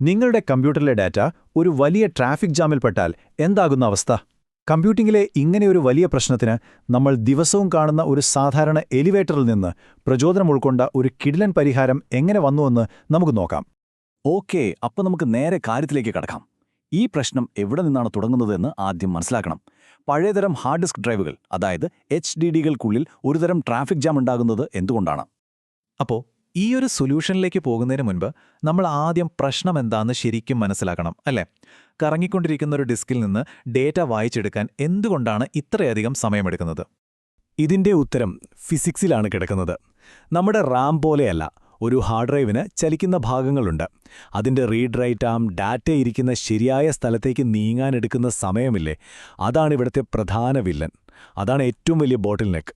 നിങ്ങളുടെ കമ്പ്യൂട്ടറിലെ ഡാറ്റ ഒരു വലിയ ട്രാഫിക് ജാമിൽപ്പെട്ടാൽ എന്താകുന്ന അവസ്ഥ? കമ്പ്യൂട്ടിംഗിലെ ഇങ്ങനെയൊരു വലിയ പ്രശ്നത്തിന് നമ്മൾ ദിവസവും കാണുന്ന ഒരു സാധാരണ എലിവേറ്ററിൽ നിന്ന് പ്രചോദനം ഉൾക്കൊണ്ട ഒരു കിടിലൻ പരിഹാരം എങ്ങനെ വന്നുവെന്ന് നമുക്ക് നോക്കാം. ഓക്കേ, അപ്പോൾ നമുക്ക് നേരെ കാര്യത്തിലേക്ക് കടക്കാം. ഈ പ്രശ്നം എവിടെ നിന്നാണ് തുടങ്ങുന്നതെന്ന് ആദ്യം മനസ്സിലാക്കണം. പഴയതരം ഹാർഡ് ഡിസ്ക് ഡ്രൈവുകൾ, അതായത് HDDകൾക്കുള്ളിൽ ഒരുതരം ട്രാഫിക് ജാം ഉണ്ടാകുന്നത് എന്തുകൊണ്ടാണ്? അപ്പോൾ ഈ ഒരു സൊല്യൂഷനിലേക്ക് പോകുന്നതിന് മുൻപ് നമ്മൾ ആദ്യം പ്രശ്നം എന്താണെന്ന് ശരിക്കും മനസ്സിലാക്കണം, അല്ലേ? കറങ്ങിക്കൊണ്ടിരിക്കുന്ന ഒരു ഡിസ്കിൽ നിന്ന് ഡേറ്റ വായിച്ചെടുക്കാൻ എന്തുകൊണ്ടാണ് ഇത്രയധികം സമയമെടുക്കുന്നത്? ഇതിന്റെ ഉത്തരം ഫിസിക്സിലാണ് കിടക്കുന്നത്. നമ്മുടെ റാം പോലെയല്ല, ഒരു ഹാർഡ് ഡ്രൈവിന് ചലിക്കുന്ന ഭാഗങ്ങളുണ്ട്. അതിന്റെ റീഡ് റൈറ്റ് ആം ഡാറ്റ ഇരിക്കുന്ന ശരിയായ സ്ഥലത്തേക്ക് നീങ്ങാനെടുക്കുന്ന സമയമില്ലേ, അതാണ് ഇവിടുത്തെ പ്രധാന വില്ലൻ. അതാണ് ഏറ്റവും വലിയ ബോട്ടിൽ നെക്ക്.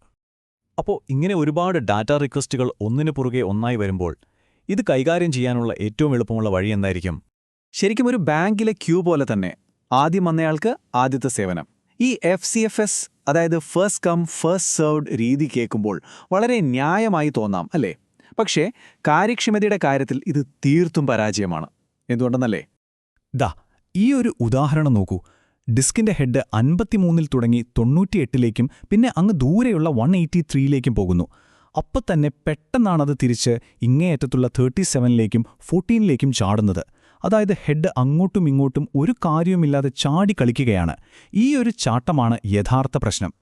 അപ്പോൾ ഇങ്ങനെ ഒരുപാട് ഡാറ്റ റിക്വസ്റ്റുകൾ ഒന്നിനു പുറകെ ഒന്നായി വരുമ്പോൾ ഇത് കൈകാര്യം ചെയ്യാനുള്ള ഏറ്റവും എളുപ്പമുള്ള വഴി എന്തായിരിക്കും? ശരിക്കും ഒരു ബാങ്കിലെ ക്യൂ പോലെ തന്നെ. ആദ്യം വന്നയാൾക്ക് ആദ്യത്തെ സേവനം. ഈ FCFS, അതായത് ഫസ്റ്റ് കം ഫസ്റ്റ് സെർവ്ഡ് രീതി കേൾക്കുമ്പോൾ വളരെ ന്യായമായി തോന്നാം, അല്ലേ? പക്ഷേ കാര്യക്ഷമതയുടെ കാര്യത്തിൽ ഇത് തീർത്തും പരാജയമാണ്. എന്തുകൊണ്ടെന്നല്ലേ? ഈ ഒരു ഉദാഹരണം നോക്കൂ. ഡിസ്കിന്റെ ഹെഡ് 53-ൽ തുടങ്ങി 98-ലേക്കും പിന്നെ അങ്ങ് ദൂരെയുള്ള 183-ലേക്കും പോകുന്നു. അപ്പോൾ തന്നെ പെട്ടെന്നാണത് തിരിച്ച് ഇങ്ങേയറ്റത്തുള്ള 37-ലേക്കും 14-ലേക്കും ചാടുന്നത്. അതായത് ഹെഡ് അങ്ങോട്ടും ഇങ്ങോട്ടും ഒരു കാര്യവുമില്ലാതെ ചാടി കളിക്കുകയാണ്. ഈ ഒരു ചാട്ടമാണ് യഥാർത്ഥ പ്രശ്നം.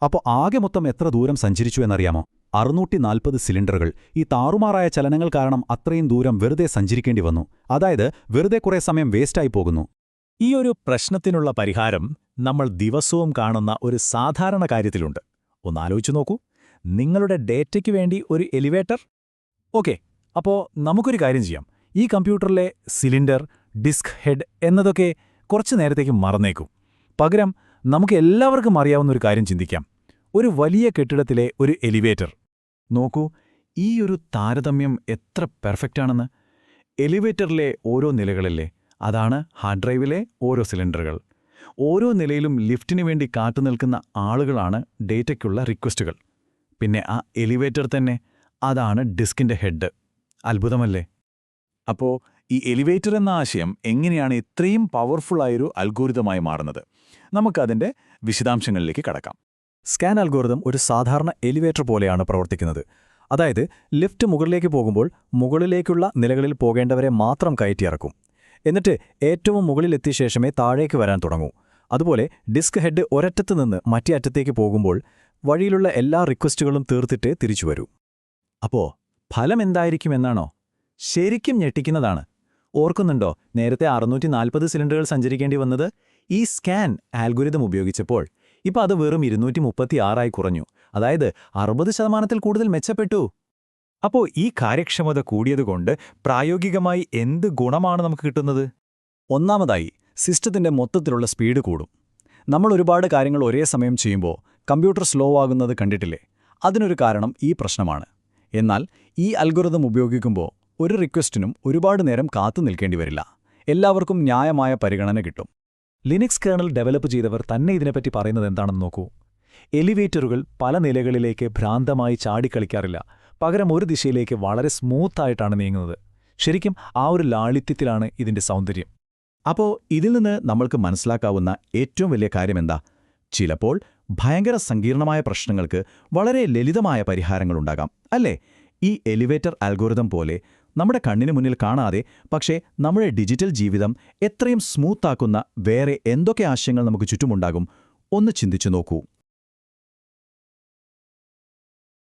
അപ്പോൾ ആകെ മൊത്തം എത്ര ദൂരം സഞ്ചരിച്ചു എന്നറിയാമോ? 640 സിലിണ്ടറുകൾ. ഈ താറുമാറായ ചലനങ്ങൾ കാരണം അത്രയും ദൂരം വെറുതെ സഞ്ചരിക്കേണ്ടി വന്നു. അതായത് വെറുതെ കുറേ സമയം വേസ്റ്റായി പോകുന്നു. ഈ ഒരു പ്രശ്നത്തിനുള്ള പരിഹാരം നമ്മൾ ദിവസവും കാണുന്ന ഒരു സാധാരണ കാര്യത്തിലുണ്ട്. ഒന്നാലോചിച്ചു നോക്കൂ, നിങ്ങളുടെ ഡേറ്റയ്ക്ക് വേണ്ടി ഒരു എലിവേറ്റർ. ഓക്കെ, അപ്പോൾ നമുക്കൊരു കാര്യം ചെയ്യാം. ഈ കമ്പ്യൂട്ടറിലെ സിലിണ്ടർ, ഡിസ്ക് ഹെഡ് എന്നതൊക്കെ കുറച്ചു നേരത്തേക്ക് മറന്നേക്കും. പകരം നമുക്ക് എല്ലാവർക്കും അറിയാവുന്നൊരു കാര്യം ചിന്തിക്കാം. ഒരു വലിയ കെട്ടിടത്തിലെ ഒരു എലിവേറ്റർ നോക്കൂ. ഈ ഒരു താരതമ്യം എത്ര പെർഫെക്റ്റാണെന്ന്. എലിവേറ്ററിലെ ഓരോ നിലകളിലെ, അതാണ് ഹാർഡ് ഡ്രൈവിലെ ഓരോ സിലിണ്ടറുകൾ. ഓരോ നിലയിലും ലിഫ്റ്റിനു വേണ്ടി കാത്തുനിൽക്കുന്ന ആളുകളാണ് ഡേറ്റയ്ക്കുള്ള റിക്വസ്റ്റുകൾ. പിന്നെ ആ എലിവേറ്റർ തന്നെ, അതാണ് ഡിസ്കിന്റെ ഹെഡ്. അത്ഭുതമല്ലേ? അപ്പോൾ ഈ എലിവേറ്റർ എന്ന ആശയം എങ്ങനെയാണ് ഇത്രയും പവർഫുള്ളായൊരു അൽഗോരിതമായി മാറുന്നത്? നമുക്കതിൻ്റെ വിശദാംശങ്ങളിലേക്ക് കടക്കാം. സ്കാൻ അൽഗോരിതം ഒരു സാധാരണ എലിവേറ്റർ പോലെയാണ് പ്രവർത്തിക്കുന്നത്. അതായത് ലിഫ്റ്റ് മുകളിലേക്ക് പോകുമ്പോൾ മുകളിലേക്കുള്ള നിലകളിൽ പോകേണ്ടവരെ മാത്രം കയറ്റിയിറക്കും. എന്നിട്ട് ഏറ്റവും മുകളിലെത്തിയ ശേഷമേ താഴേക്ക് വരാൻ തുടങ്ങൂ. അതുപോലെ ഡിസ്ക് ഹെഡ് ഒരറ്റത്ത് നിന്ന് മറ്റേ അറ്റത്തേക്ക് പോകുമ്പോൾ വഴിയിലുള്ള എല്ലാ റിക്വസ്റ്റുകളും തീർത്തിട്ടേ തിരിച്ചു വരൂ. അപ്പോൾ ഫലം എന്തായിരിക്കുമെന്നാണോ? ശരിക്കും ഞെട്ടിക്കുന്നതാണ്. ഓർക്കുന്നുണ്ടോ നേരത്തെ 640 സിലിണ്ടറുകൾ സഞ്ചരിക്കേണ്ടി വന്നത്? ഈ സ്കാൻ ആൽഗോരിതം ഉപയോഗിച്ചപ്പോൾ ഇപ്പോൾ അത് വെറും 236 കുറഞ്ഞു. അതായത് 60% കൂടുതൽ മെച്ചപ്പെട്ടു. അപ്പോൾ ഈ കാര്യക്ഷമത കൂടിയതുകൊണ്ട് പ്രായോഗികമായി എന്ത് ഗുണമാണ് നമുക്ക് കിട്ടുന്നത്? ഒന്നാമതായി, സിസ്റ്റത്തിന്റെ മൊത്തത്തിലുള്ള സ്പീഡ് കൂടും. നമ്മൾ ഒരുപാട് കാര്യങ്ങൾ ഒരേ സമയം ചെയ്യുമ്പോൾ കമ്പ്യൂട്ടർ സ്ലോ ആകുന്നത് കണ്ടിട്ടില്ലേ? അതിനൊരു കാരണം ഈ പ്രശ്നമാണ്. എന്നാൽ ഈ അൽഗോരിതം ഉപയോഗിക്കുമ്പോൾ ഒരു റിക്വസ്റ്റിനും ഒരുപാട് നേരം കാത്തു നിൽക്കേണ്ടി വരില്ല. എല്ലാവർക്കും ന്യായമായ പരിഗണന കിട്ടും. ലിനക്സ് കേർണൽ ഡെവലപ്പ് ചെയ്തവർ തന്നെ ഇതിനെപ്പറ്റി പറയുന്നത് എന്താണെന്ന് നോക്കൂ. എലിവേറ്ററുകൾ പല നിലകളിലേക്ക് ഭ്രാന്തമായി ചാടിക്കളിക്കാറില്ല. പകരം ഒരു ദിശയിലേക്ക് വളരെ സ്മൂത്തായിട്ടാണ് നീങ്ങുന്നത്. ശരിക്കും ആ ഒരു ലാളിത്യത്തിലാണ് ഇതിന്റെ സൗന്ദര്യം. അപ്പോൾ ഇതിൽ നിന്ന് നമ്മൾക്ക് മനസ്സിലാക്കാവുന്ന ഏറ്റവും വലിയ കാര്യമെന്താ? ചിലപ്പോൾ ഭയങ്കര സങ്കീർണമായ പ്രശ്നങ്ങൾക്ക് വളരെ ലളിതമായ പരിഹാരങ്ങളുണ്ടാകാം, അല്ലേ? ഈ എലിവേറ്റർ അൽഗോരിതം പോലെ നമ്മുടെ കണ്ണിന് മുന്നിൽ കാണാതെ പക്ഷേ നമ്മുടെ ഡിജിറ്റൽ ജീവിതം എത്രയും സ്മൂത്താക്കുന്ന വേറെ എന്തൊക്കെ ആശയങ്ങൾ നമുക്ക് ചുറ്റുമുണ്ടാകും? ഒന്ന് ചിന്തിച്ചു നോക്കൂ.